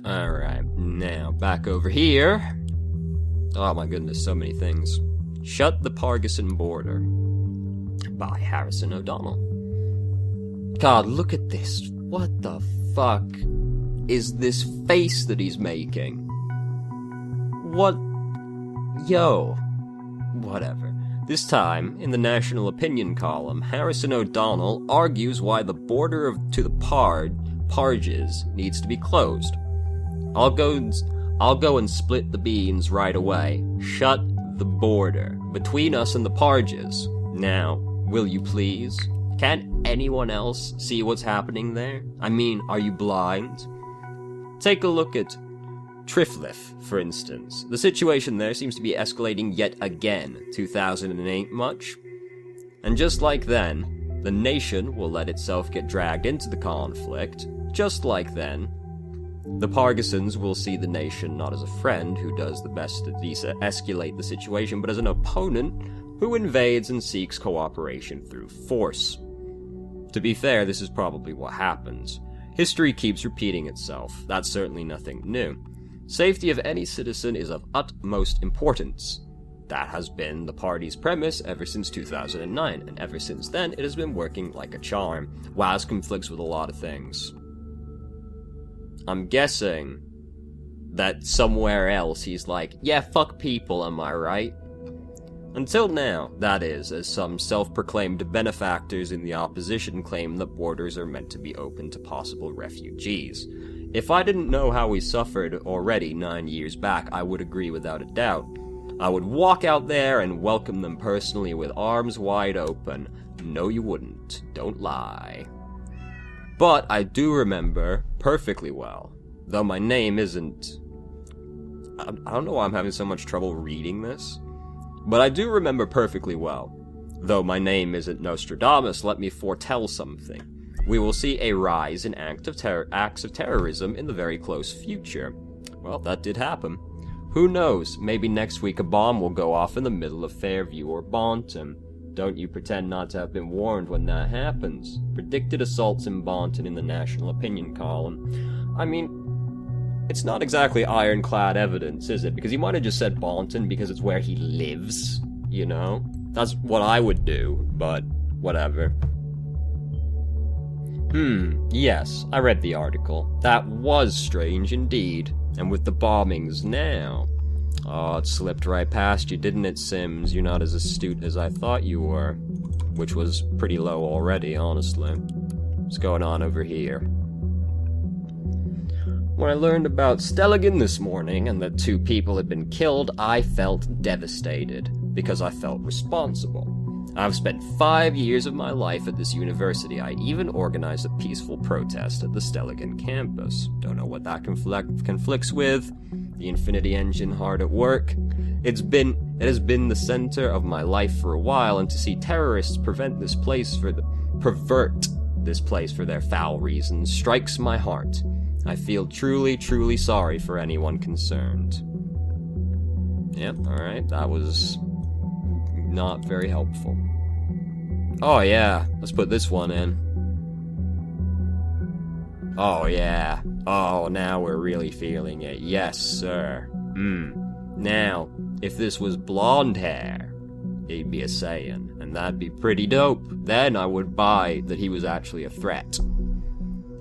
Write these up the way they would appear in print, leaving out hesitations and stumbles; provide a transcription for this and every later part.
Alright, now back over here. Oh my goodness, so many things. Shut the Partisan Border by Harrison O'Donnell. God, look at this. What the fuck is this face that he's making? What? Yo. Whatever. This time, in the National Opinion column, Harrison O'Donnell argues why the border to the Parges needs to be closed. I'll go and split the beans right away. Shut the border between us and the Parges. Now, will you please? Can't anyone else see what's happening there? I mean, are you blind? Take a look at Triflif, for instance. The situation there seems to be escalating yet again. 2008 much? And just like then, the nation will let itself get dragged into the conflict. Just like then, the Partisans will see the nation not as a friend who does the best to de-escalate the situation, but as an opponent who invades and seeks cooperation through force. To be fair, this is probably what happens. History keeps repeating itself. That's certainly nothing new. Safety of any citizen is of utmost importance. That has been the party's premise ever since 2009, and ever since then it has been working like a charm. WAS conflicts with a lot of things. I'm guessing that somewhere else he's like, yeah, fuck people, am I right? Until now, that is, as some self-proclaimed benefactors in the opposition claim that borders are meant to be open to possible refugees. If I didn't know how we suffered already 9 years back, I would agree without a doubt. I would walk out there and welcome them personally with arms wide open. No, you wouldn't. Don't lie. But I do remember perfectly well, though my name isn't... I don't know why I'm having so much trouble reading this. But I do remember perfectly well. Though my name isn't Nostradamus, let me foretell something. We will see a rise in acts of terrorism in the very close future. Well, that did happen. Who knows, maybe next week a bomb will go off in the middle of Fairview or Bonton. Don't you pretend not to have been warned when that happens. Predicted assaults in Bonton in the National Opinion column. I mean, it's not exactly ironclad evidence, is it? Because he might have just said Bonton because it's where he lives, you know? That's what I would do, but whatever. Yes, I read the article. That was strange indeed. And with the bombings now... Oh, it slipped right past you, didn't it, Sims? You're not as astute as I thought you were. Which was pretty low already, honestly. What's going on over here? When I learned about Stelligan this morning and that 2 people had been killed, I felt devastated, because I felt responsible. I've spent 5 years of my life at this university. I even organized a peaceful protest at the Stelligan campus. Don't know what that conflicts with. The Infinity Engine hard at work. It has been the center of my life for a while, and to see terrorists pervert this place for their foul reasons strikes my heart. I feel truly, truly sorry for anyone concerned. Yep, alright, that was not very helpful. Oh yeah, let's put this one in. Oh yeah. Oh, now we're really feeling it. Yes, sir. Now, if this was blonde hair, he'd be a Saiyan, and that'd be pretty dope. Then I would buy that he was actually a threat.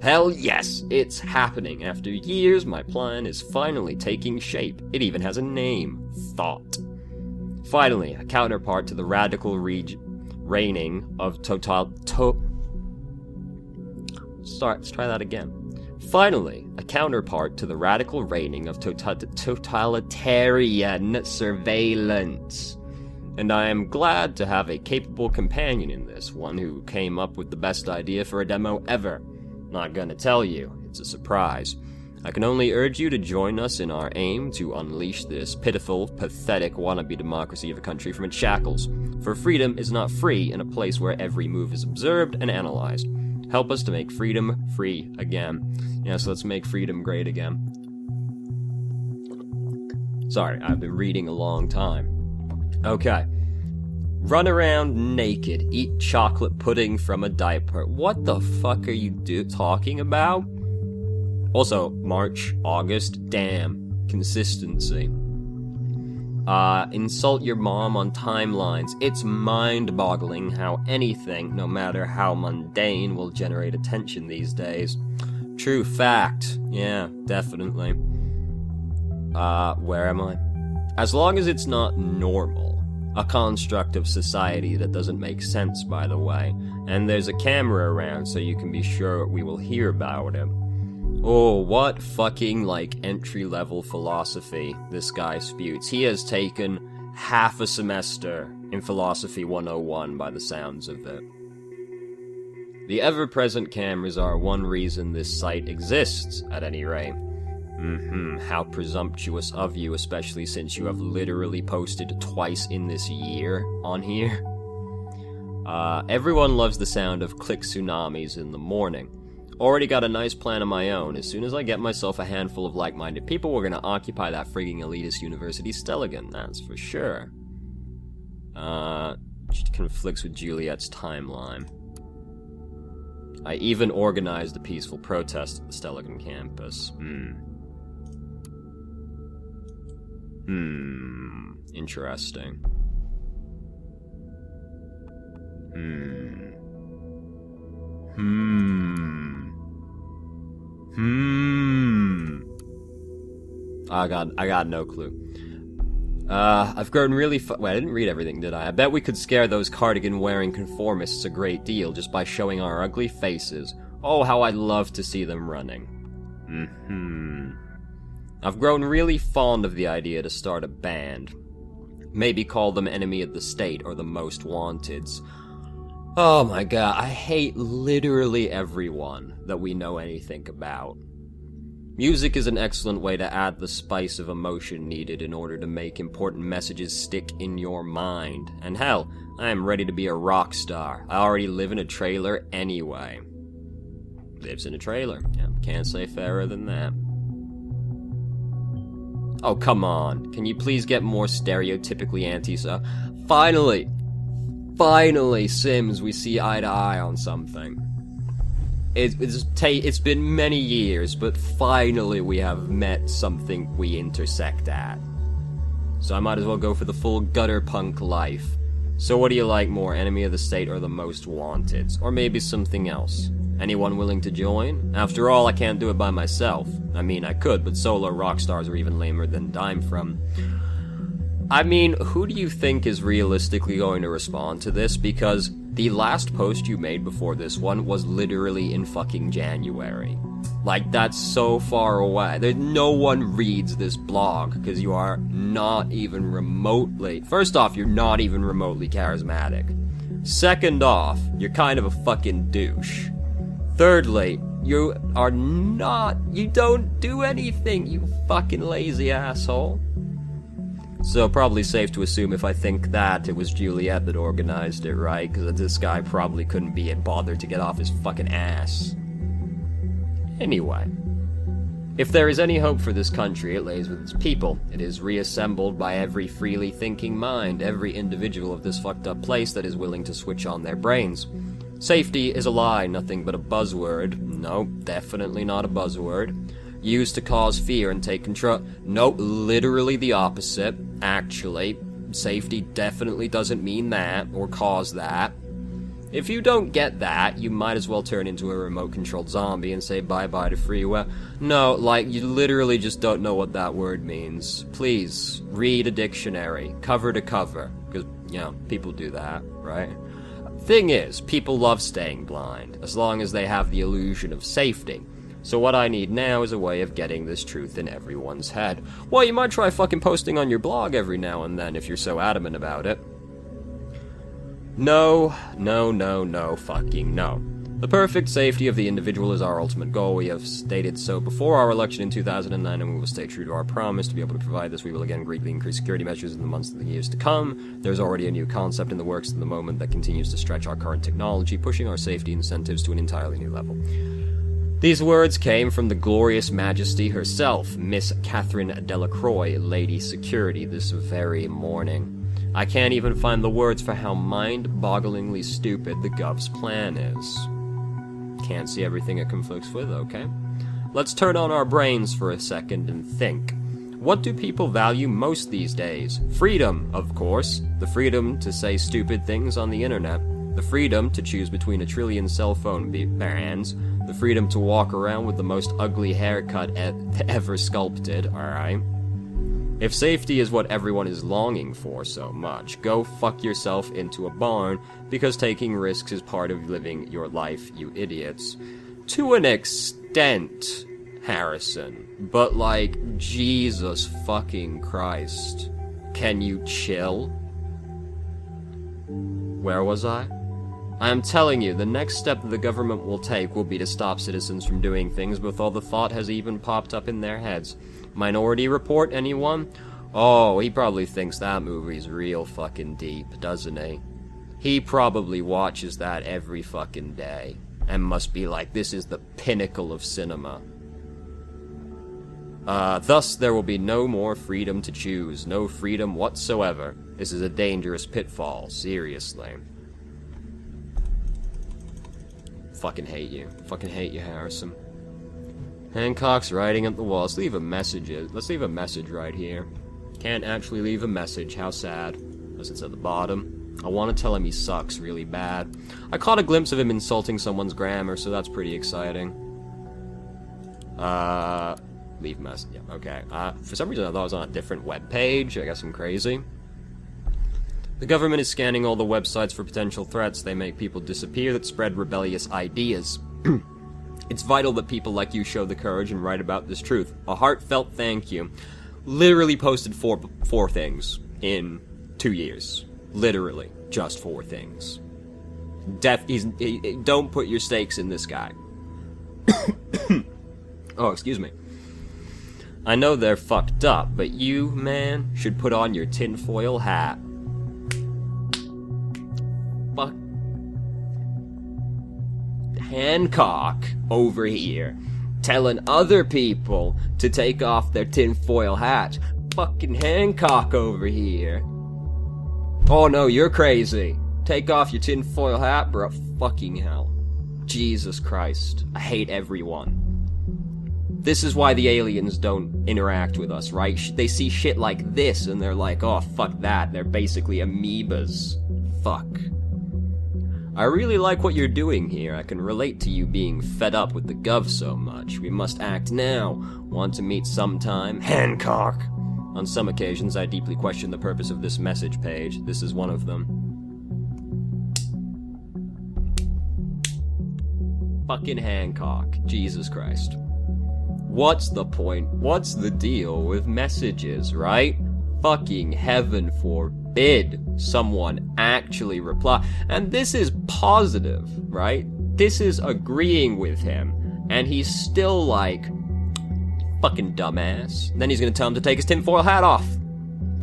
Hell yes, it's happening. After years, my plan is finally taking shape. It even has a name. Thought. Finally, a counterpart to the radical reigning of let's try that again. Finally, a counterpart to the radical reigning of totalitarian surveillance. And I am glad to have a capable companion in this, one who came up with the best idea for a demo ever. Not gonna tell you, it's a surprise. I can only urge you to join us in our aim to unleash this pitiful, pathetic wannabe democracy of a country from its shackles. For freedom is not free in a place where every move is observed and analyzed. Help us to make freedom free again. Yes, let's make freedom great again. Sorry, I've been reading a long time. Okay. Run around naked, eat chocolate pudding from a diaper. What the fuck are you talking about? Also, March, August, damn, consistency. Insult your mom on timelines. It's mind-boggling how anything, no matter how mundane, will generate attention these days. True fact. Yeah, definitely. Where am I? As long as it's not normal. A construct of society that doesn't make sense, by the way. And there's a camera around so you can be sure we will hear about it. Oh, what fucking, entry-level philosophy this guy spews. He has taken half a semester in Philosophy 101 by the sounds of it. The ever-present cameras are one reason this site exists, at any rate. How presumptuous of you, especially since you have literally posted twice in this year on here. Everyone loves the sound of click tsunamis in the morning. Already got a nice plan of my own. As soon as I get myself a handful of like-minded people, we're gonna occupy that frigging elitist university Stelligan, that's for sure. Which conflicts with Juliet's timeline. I even organized a peaceful protest at the Stelligan campus. Interesting. I got no clue. I've grown really wait, I didn't read everything, did I? I bet we could scare those cardigan-wearing conformists a great deal just by showing our ugly faces. Oh, how I'd love to see them running. I've grown really fond of the idea to start a band. Maybe call them Enemy of the State or the Most Wanteds. Oh my god, I hate literally everyone that we know anything about. Music is an excellent way to add the spice of emotion needed in order to make important messages stick in your mind. And hell, I am ready to be a rock star. I already live in a trailer anyway. Lives in a trailer. Yeah, can't say fairer than that. Oh, come on. Can you please get more stereotypically anti-so? Finally, Sims, we see eye to eye on something. It's been many years, but finally we have met something we intersect at. So I might as well go for the full gutter punk life. So what do you like more, Enemy of the State or the Most Wanted? Or maybe something else? Anyone willing to join? After all, I can't do it by myself. I mean, I could, but solo rock stars are even lamer than Dime from. I mean, who do you think is realistically going to respond to this? Because the last post you made before this one was literally in fucking January. Like, that's so far away. No one reads this blog, because you are not even remotely... First off, you're not even remotely charismatic. Second off, you're kind of a fucking douche. Thirdly, you don't do anything, you fucking lazy asshole. So probably safe to assume if I think that, it was Juliet that organized it, right? Because this guy probably couldn't be bothered to get off his fucking ass. Anyway. If there is any hope for this country, it lays with its people. It is reassembled by every freely thinking mind, every individual of this fucked up place that is willing to switch on their brains. Safety is a lie, nothing but a buzzword. No, definitely not a buzzword. Used to cause fear and take control. No, literally the opposite. Actually, safety definitely doesn't mean that, or cause that. If you don't get that, you might as well turn into a remote-controlled zombie and say bye-bye to free will. No, like, you literally just don't know what that word means. Please, read a dictionary, cover to cover, because, you know, people do that, right? Thing is, people love staying blind, as long as they have the illusion of safety. So what I need now is a way of getting this truth in everyone's head. Well, you might try fucking posting on your blog every now and then if you're so adamant about it. No, fucking no. The perfect safety of the individual is our ultimate goal. We have stated so before our election in 2009, and we will stay true to our promise. To be able to provide this, we will again greatly increase security measures in the months and the years to come. There's already a new concept in the works at the moment that continues to stretch our current technology, pushing our safety incentives to an entirely new level. These words came from the glorious majesty herself, Miss Catherine Delacroix, Lady Security, this very morning. I can't even find the words for how mind-bogglingly stupid the Gov's plan is. Can't see everything it conflicts with, okay? Let's turn on our brains for a second and think. What do people value most these days? Freedom, of course. The freedom to say stupid things on the internet. The freedom to choose between a trillion cell phone brands. The freedom to walk around with the most ugly haircut ever sculpted, alright? If safety is what everyone is longing for so much, go fuck yourself into a barn, because taking risks is part of living your life, you idiots. To an extent, Harrison. But like, Jesus fucking Christ. Can you chill? Where was I? I am telling you, the next step that the government will take will be to stop citizens from doing things before the thought has even popped up in their heads. Minority Report, anyone? Oh, he probably thinks that movie's real fucking deep, doesn't he? He probably watches that every fucking day, and must be like, this is the pinnacle of cinema. Thus, there will be no more freedom to choose, no freedom whatsoever. This is a dangerous pitfall, seriously. Fucking hate you, Harrison. Hancock's writing at the wall. Let's leave a message right here. Can't actually leave a message, how sad. Unless it's at the bottom. I want to tell him he sucks really bad. I caught a glimpse of him insulting someone's grammar, so that's pretty exciting. Leave message, yeah, okay. For some reason I thought it was on a different web page. I guess I'm crazy. The government is scanning all the websites for potential threats. They make people disappear that spread rebellious ideas. It's vital that people like you show the courage and write about this truth. A heartfelt thank you. Literally posted four things in 2 years. Literally, just 4 things. Don't put your stakes in this guy. Oh, excuse me. I know they're fucked up, but you, man, should put on your tinfoil hat. Fuck. Hancock over here telling other people to take off their tinfoil hats. Fucking Hancock over here. Oh no, you're crazy. Take off your tinfoil hat, bro. Fucking hell. Jesus Christ. I hate everyone. This is why the aliens don't interact with us, right? They see shit like this and they're like, oh, fuck that. They're basically amoebas. Fuck. I really like what you're doing here. I can relate to you being fed up with the gov so much. We must act now. Want to meet sometime? Hancock! On some occasions, I deeply question the purpose of this message page. This is one of them. Fucking Hancock. Jesus Christ. What's the point? What's the deal with messages, right? Fucking heaven forbid someone actually reply. And this is positive, right? This is agreeing with him. And he's still like, fucking dumbass. And then he's gonna tell him to take his tinfoil hat off.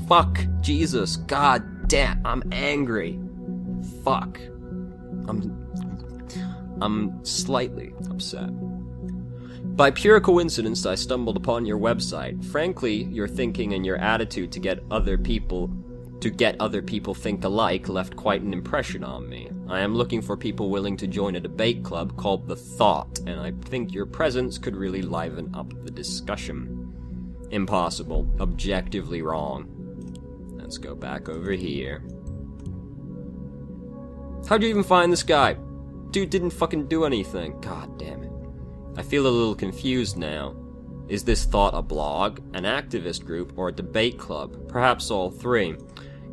Fuck. Jesus. God damn. I'm angry. Fuck. I'm slightly upset. By pure coincidence, I stumbled upon your website. Frankly, your thinking and your attitude to get other people think alike left quite an impression on me. I am looking for people willing to join a debate club called The Thought, and I think your presence could really liven up the discussion. Impossible. Objectively wrong. Let's go back over here. How'd you even find this guy? Dude didn't fucking do anything. God damn it. I feel a little confused now. Is this Thought a blog, an activist group, or a debate club? Perhaps all three.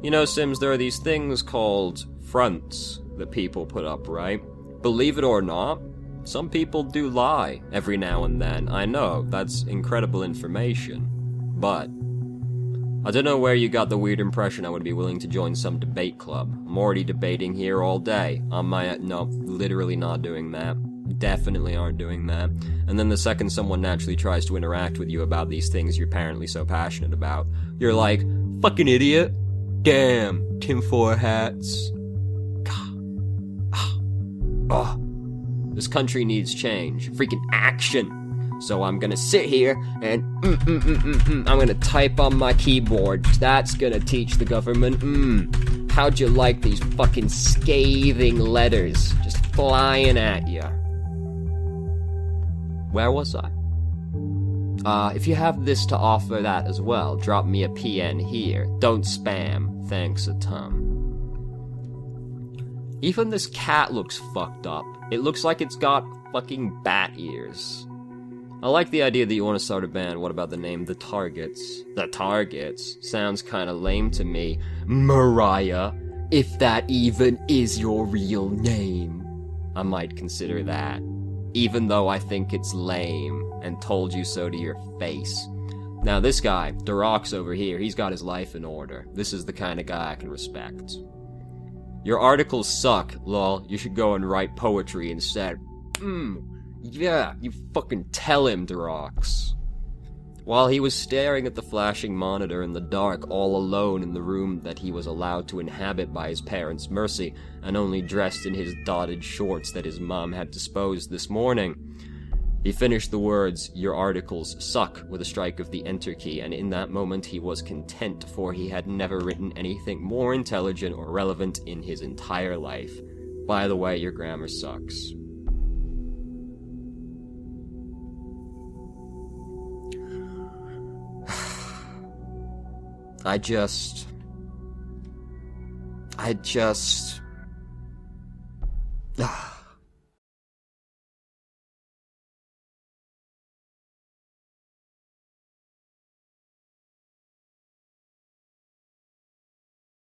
You know, Sims, there are these things called fronts that people put up, right? Believe it or not, some people do lie every now and then. I know, that's incredible information. But I don't know where you got the weird impression I would be willing to join some debate club. I'm already debating here all day. No, literally not doing that. Definitely aren't doing that. And then the second someone naturally tries to interact with you about these things you're apparently so passionate about, you're like, fucking idiot. Damn, tinfoil hats. This country needs change. Freaking action. So I'm gonna sit here and I'm gonna type on my keyboard. That's gonna teach the government. How'd you like these fucking scathing letters just flying at you? Where was I? If you have this to offer that as well, drop me a PN here. Don't spam. Thanks a ton. Even this cat looks fucked up. It looks like it's got fucking bat ears. I like the idea that you want to start a band. What about the name The Targets? The Targets? Sounds kinda lame to me. Mariah, if that even is your real name. I might consider that. Even though I think it's lame, and told you so to your face. Now this guy, Durox over here, he's got his life in order. This is the kind of guy I can respect. Your articles suck, lol. You should go and write poetry instead. Yeah, you fucking tell him, Durox. While he was staring at the flashing monitor in the dark, all alone in the room that he was allowed to inhabit by his parents' mercy, and only dressed in his dotted shorts that his mom had disposed this morning, he finished the words, "Your articles suck," with a strike of the enter key, and in that moment he was content, for he had never written anything more intelligent or relevant in his entire life. By the way, your grammar sucks. I just...